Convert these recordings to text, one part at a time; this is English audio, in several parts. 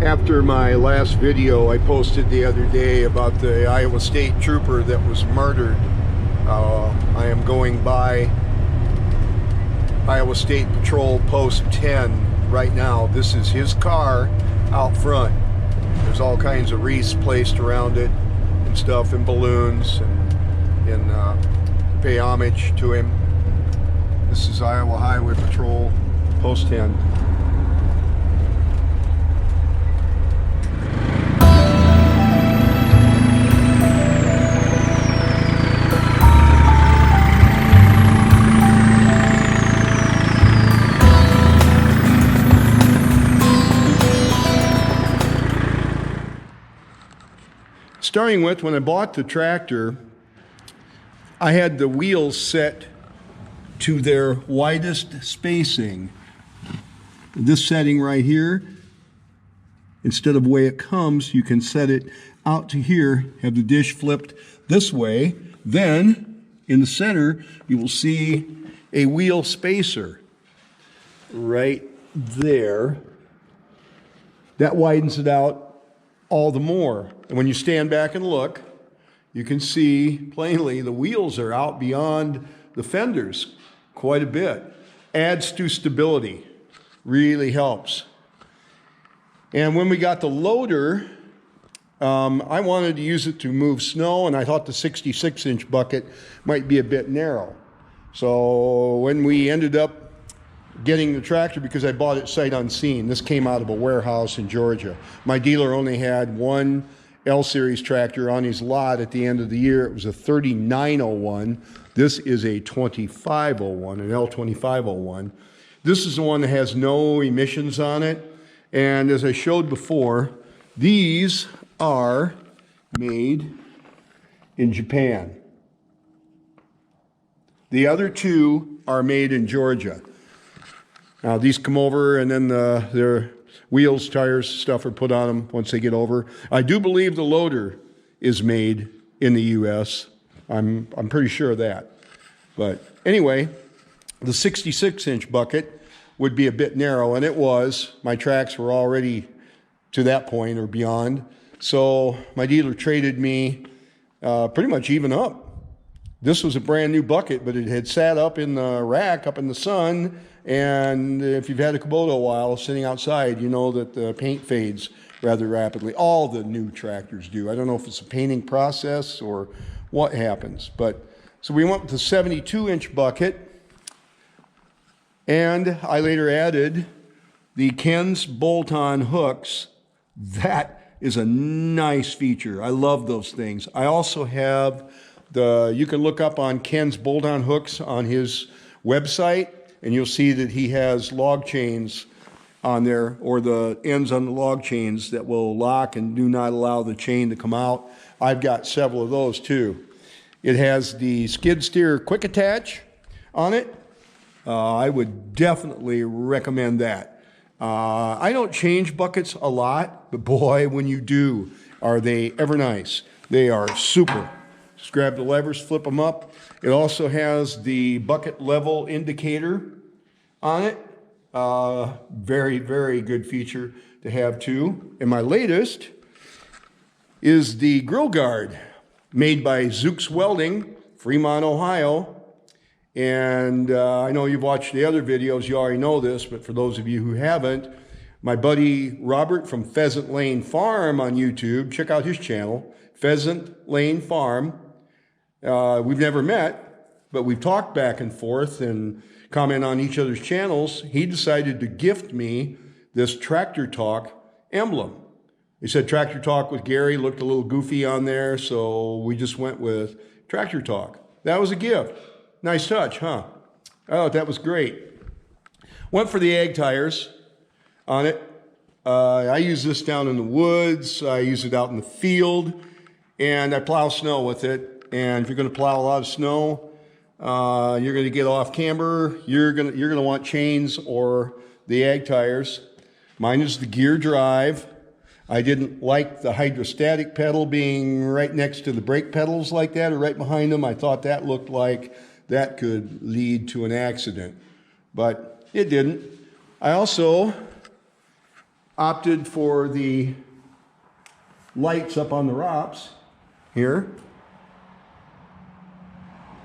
After my last video I posted the other day about the Iowa State trooper that was murdered, I am going by Iowa State Patrol Post 10 right now. This is his car out front. There's all kinds of wreaths placed around it and stuff, and balloons, and pay homage to him. This is Iowa Highway Patrol Post 10. Starting with, when I bought the tractor, I had the wheels set to their widest spacing. This setting right here, instead of the way it comes, you can set it out to here, have the dish flipped this way. Then, in the center, you will see a wheel spacer right there. That widens it out all the more. And when you stand back and look, you can see plainly the wheels are out beyond the fenders quite a bit. Adds to stability, really helps. And when we got the loader, I wanted to use it to move snow, and I thought the 66-inch bucket might be a bit narrow. So when we ended up getting the tractor, because I bought it sight unseen, this came out of a warehouse in Georgia. My dealer only had one L-Series tractor on his lot at the end of the year. It was a 3901. This is a 2501, an L2501. This is the one that has no emissions on it. And as I showed before, these are made in Japan. The other two are made in Georgia. Now these come over, and then their wheels, tires, stuff are put on them once they get over. I do believe the loader is made in the U.S. I'm pretty sure of that. But anyway, the 66-inch bucket would be a bit narrow, and it was. My tracks were already to that point or beyond. So my dealer traded me pretty much even up. This was a brand new bucket, but it had sat up in the rack, up in the sun. And if you've had a Kubota a while sitting outside, you know that the paint fades rather rapidly. All the new tractors do. I don't know if it's a painting process or what happens. But so we went with the 72-inch bucket, and I later added the Ken's bolt-on hooks. That is a nice feature. I love those things. I also have you can look up on Ken's bolt-on hooks on his website, and you'll see that he has log chains on there, or the ends on the log chains that will lock and do not allow the chain to come out. I've got several of those too. It has the skid steer quick attach on it. I would definitely recommend that. I don't change buckets a lot, but boy, when you do, are they ever nice. They are super. Just grab the levers, flip them up. It also has the bucket level indicator on it. Very, very good feature to have too. And my latest is the grill guard made by Zooks Welding, Fremont, Ohio. And I know you've watched the other videos, you already know this, but for those of you who haven't, my buddy Robert from Pheasant Lane Farm on YouTube, check out his channel, Pheasant Lane Farm. We've never met, but we've talked back and forth and comment on each other's channels. He decided to gift me this Tractor Talk emblem. He said Tractor Talk with Gary looked a little goofy on there, so we just went with Tractor Talk. That was a gift. Nice touch, huh? Oh, that was great. Went for the ag tires on it. I use this down in the woods. I use it out in the field, and I plow snow with it. And if you're going to plow a lot of snow, you're going to get off camber. You're going to want chains or the ag tires. Mine is the gear drive. I didn't like the hydrostatic pedal being right next to the brake pedals like that, or right behind them. I thought that looked like that could lead to an accident, but it didn't. I opted for the lights up on the ROPS here.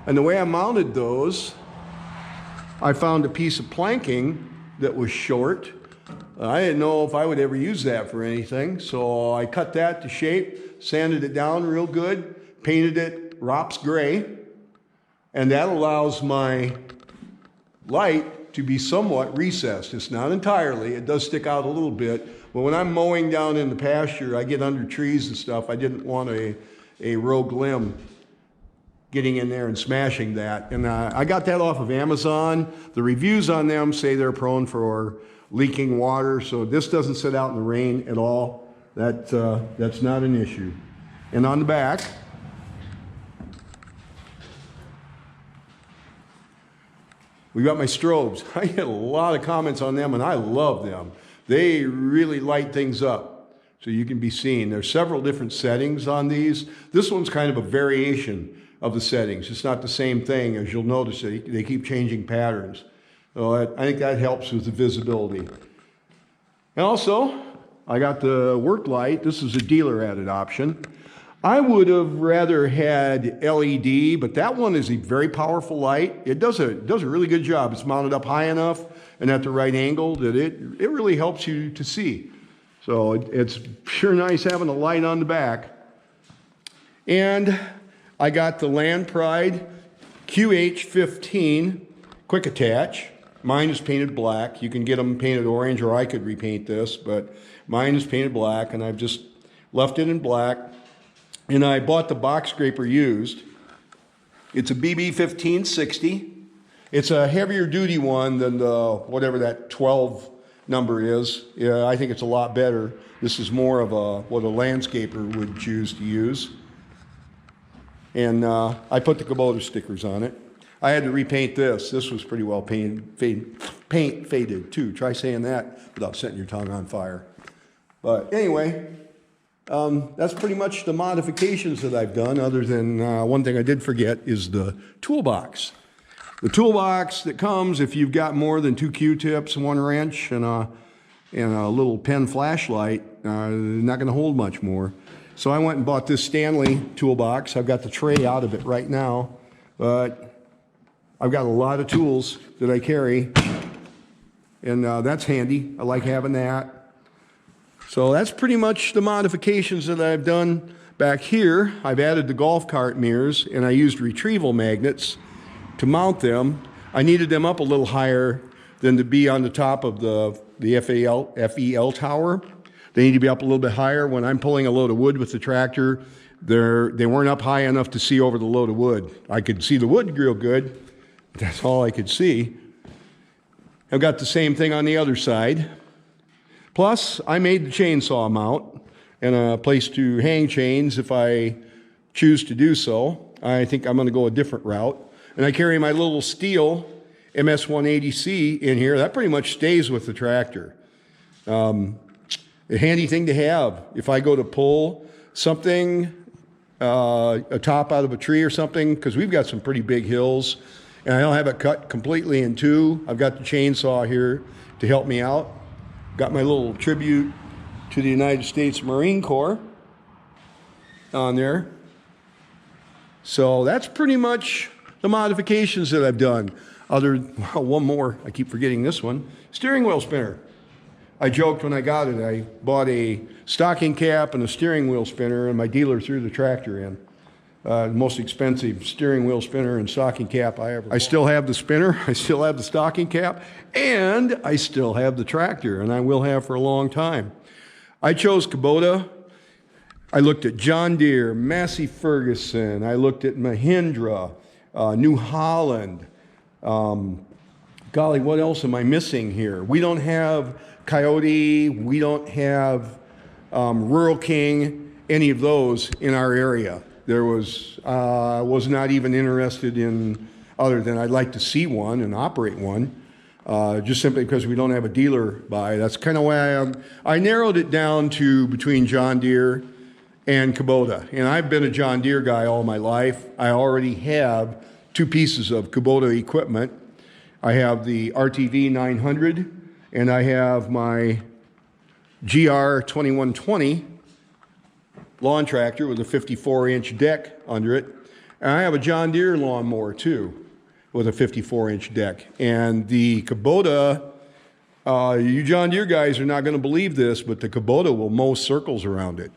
And the way I mounted those, I found a piece of planking that was short. I didn't know if I would ever use that for anything, so I cut that to shape, sanded it down real good, painted it ROPS gray, and that allows my light to be somewhat recessed. It's not entirely, it does stick out a little bit, but when I'm mowing down in the pasture, I get under trees and stuff, I didn't want a rogue limb getting in there and smashing that. And I got that off of Amazon. The reviews on them say they're prone for leaking water, so this doesn't sit out in the rain at all. That's not an issue. And on the back, we got my strobes. I get a lot of comments on them, and I love them. They really light things up so you can be seen. There's several different settings on these. This one's kind of a variation of the settings. It's not the same thing. As you'll notice, they keep changing patterns. So I think that helps with the visibility. And also, I got the work light. This is a dealer added option. I would have rather had LED, but that one is a very powerful light. It does a really good job. It's mounted up high enough and at the right angle that it really helps you to see. So it's sure nice having a light on the back. And I got the Land Pride QH15 quick attach. Mine is painted black. You can get them painted orange, or I could repaint this, but mine is painted black, and I've just left it in black. And I bought the box scraper used. It's a BB 1560. It's a heavier duty one than the whatever that 12 number is. Yeah, I think it's a lot better. This is more of what a landscaper would choose to use. And I put the Kubota stickers on it. I had to repaint this. This was pretty well faded too. Try saying that without setting your tongue on fire. But anyway, that's pretty much the modifications that I've done, other than one thing I did forget is the toolbox. The toolbox that comes if you've got more than 2 Q-tips, 1 wrench, and a little pen flashlight, not going to hold much more. So I went and bought this Stanley toolbox. I've got the tray out of it right now, but I've got a lot of tools that I carry, and that's handy. I like having that. So that's pretty much the modifications that I've done back here. I've added the golf cart mirrors, and I used retrieval magnets to mount them. I needed them up a little higher than to be on the top of the FEL tower. They need to be up a little bit higher. When I'm pulling a load of wood with the tractor, they weren't up high enough to see over the load of wood. I could see the wood real good, but that's all I could see. I've got the same thing on the other side. Plus, I made the chainsaw mount and a place to hang chains if I choose to do so. I think I'm going to go a different route. And I carry my little steel MS-180C in here. That pretty much stays with the tractor. A handy thing to have. If I go to pull something, a top out of a tree or something, because we've got some pretty big hills, and I don't have it cut completely in two. I've got the chainsaw here to help me out. Got my little tribute to the United States Marine Corps on there. So that's pretty much the modifications that I've done. One more, I keep forgetting this one, steering wheel spinner. I joked when I got it, I bought a stocking cap and a steering wheel spinner, and my dealer threw the tractor in. The most expensive steering wheel spinner and stocking cap I ever bought. I still have the spinner, I still have the stocking cap, and I still have the tractor, and I will have for a long time. I chose Kubota. I looked at John Deere, Massey Ferguson, I looked at Mahindra, New Holland. Golly, what else am I missing here? We don't have Coyote, we don't have Rural King, any of those in our area. There was not even interested in, other than I'd like to see one and operate one, just simply because we don't have a dealer by. That's kind of why I narrowed it down to between John Deere and Kubota. And I've been a John Deere guy all my life. I already have 2 pieces of Kubota equipment. I have the RTV 900, and I have my GR2120 lawn tractor with a 54-inch deck under it. And I have a John Deere lawnmower too with a 54-inch deck. And the Kubota, you John Deere guys are not going to believe this, but the Kubota will mow circles around it.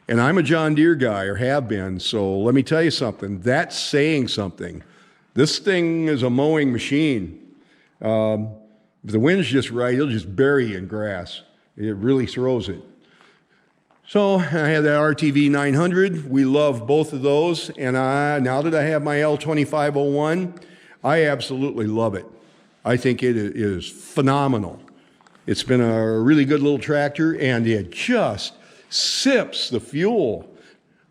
And I'm a John Deere guy, or have been, so let me tell you something. That's saying something. This thing is a mowing machine. If the wind's just right, it'll just bury you in grass. It really throws it. So I have that RTV 900. We love both of those. And now that I have my L2501, I absolutely love it. I think it is phenomenal. It's been a really good little tractor, and it just sips the fuel.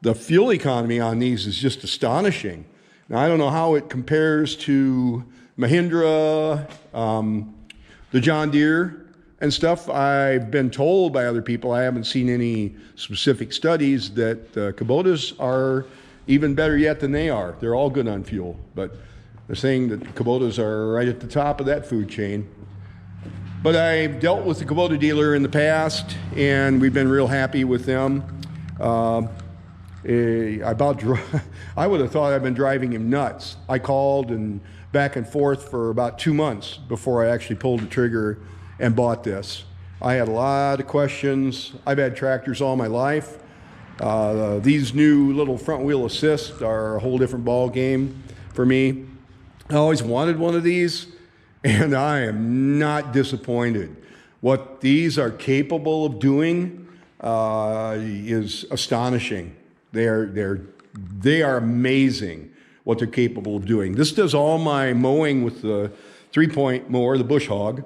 The fuel economy on these is just astonishing. Now, I don't know how it compares to Mahindra, the John Deere and stuff. I've been told by other people, I haven't seen any specific studies, that Kubotas are even better yet than they are. They're all good on fuel, but they're saying that Kubotas are right at the top of that food chain. But I've dealt with the Kubota dealer in the past, and we've been real happy with them. I would have thought I'd been driving him nuts. I called and back and forth for about 2 months before I actually pulled the trigger and bought this. I had a lot of questions. I've had tractors all my life. These new little front wheel assist are a whole different ball game for me. I always wanted one of these, and I am not disappointed. What these are capable of doing is astonishing. They are amazing what they're capable of doing. This does all my mowing with the 3-point mower, the bush hog.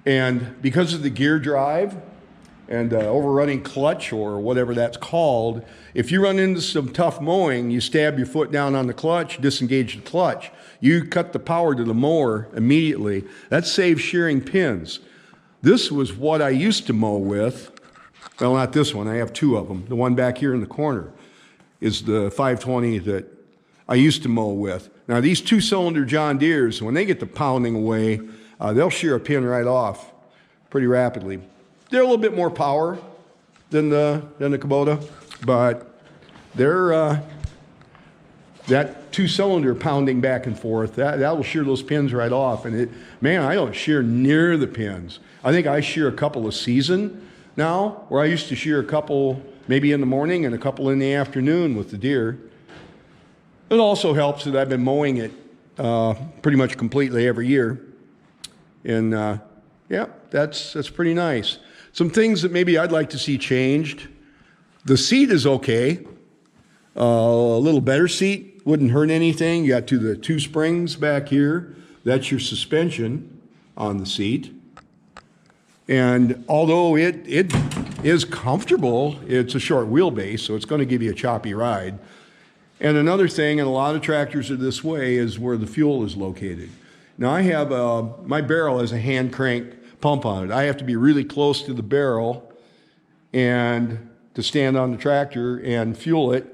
And because of the gear drive and overrunning clutch, or whatever that's called, if you run into some tough mowing, you stab your foot down on the clutch, disengage the clutch. You cut the power to the mower immediately. That saves shearing pins. This was what I used to mow with. Well, not this one. I have 2 of them. The one back here in the corner is the 520 that I used to mow with. Now, these 2-cylinder John Deeres, when they get to pounding away, they'll shear a pin right off pretty rapidly. They're a little bit more power than the Kubota, but they're that 2-cylinder pounding back and forth, that will shear those pins right off. And man, I don't shear near the pins. I think I shear a couple a season now, where I used to shear a couple maybe in the morning and a couple in the afternoon with the deer. It also helps that I've been mowing it pretty much completely every year. And yeah, that's pretty nice. Some things that maybe I'd like to see changed. The seat is okay. A little better seat wouldn't hurt anything. You got the 2 springs back here. That's your suspension on the seat. And although it is comfortable, it's a short wheelbase, so it's going to give you a choppy ride. And another thing, and a lot of tractors are this way, is where the fuel is located. Now I have my barrel has a hand crank pump on it. I have to be really close to the barrel and to stand on the tractor and fuel it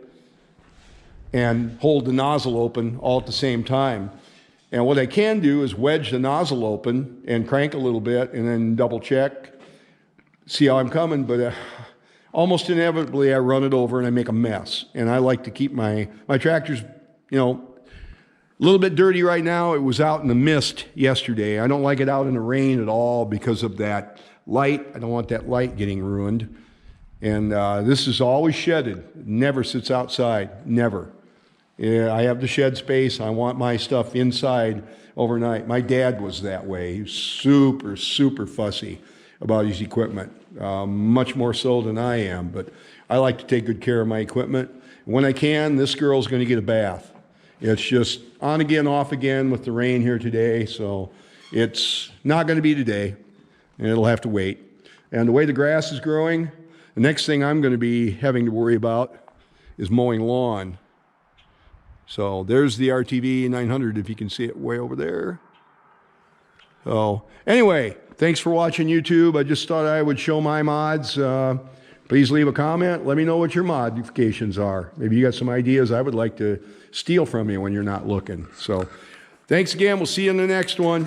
and hold the nozzle open all at the same time. And what I can do is wedge the nozzle open and crank a little bit and then double check, see how I'm coming, but almost inevitably I run it over and I make a mess. And I like to keep my tractors, a little bit dirty right now. It was out in the mist yesterday. I don't like it out in the rain at all because of that light. I don't want that light getting ruined. And this is always shedded. It never sits outside, never. Yeah, I have the shed space. I want my stuff inside overnight. My dad was that way. He was super, super fussy about his equipment, much more so than I am. But I like to take good care of my equipment. When I can, this girl's going to get a bath. It's just on again, off again with the rain here today, so it's not going to be today, and it'll have to wait. And the way the grass is growing, the next thing I'm going to be having to worry about is mowing lawn. So there's the RTV 900, if you can see it way over there. So anyway, thanks for watching YouTube. I just thought I would show my mods. Please leave a comment. Let me know what your modifications are. Maybe you got some ideas I would like to steal from you when you're not looking. So thanks again. We'll see you in the next one.